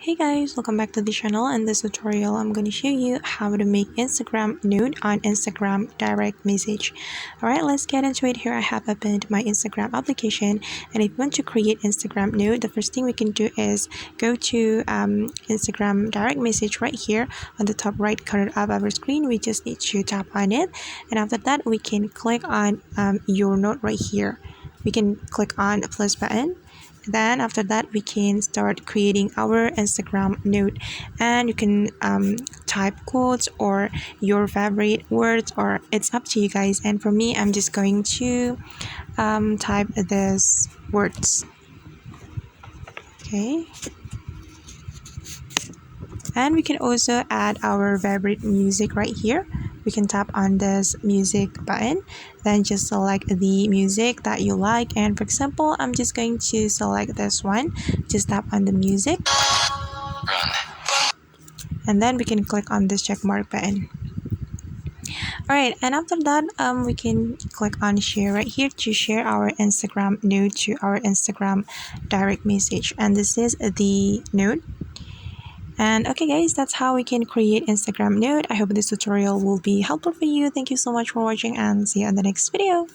Hey guys, welcome back to the channel. In this tutorial, I'm going to show you how to make Instagram nude on Instagram direct message. Alright, let's get into it. Here I have opened my Instagram application, and if you want to create Instagram nude, the first thing we can do is go to Instagram direct message right here on the top right corner of our screen. We just need to tap on it, and after that we can click on your note right here. We can click on the plus button. Then after that we can start creating our Instagram note, and you can type quotes or your favorite words, or it's up to you guys. And for me, I'm just going to type these words. Okay, and we can also add our favorite music right here. We can tap on this music button, then just select the music that you like, and for example, I'm just going to select this one. Just tap on the music, and then we can click on this check mark button. Alright, and after that we can click on share right here to share our Instagram nude to our Instagram direct message, and this is the nude. And okay guys, that's how we can create Instagram nude. I hope this tutorial will be helpful for you. Thank you so much for watching, and see you on the next video.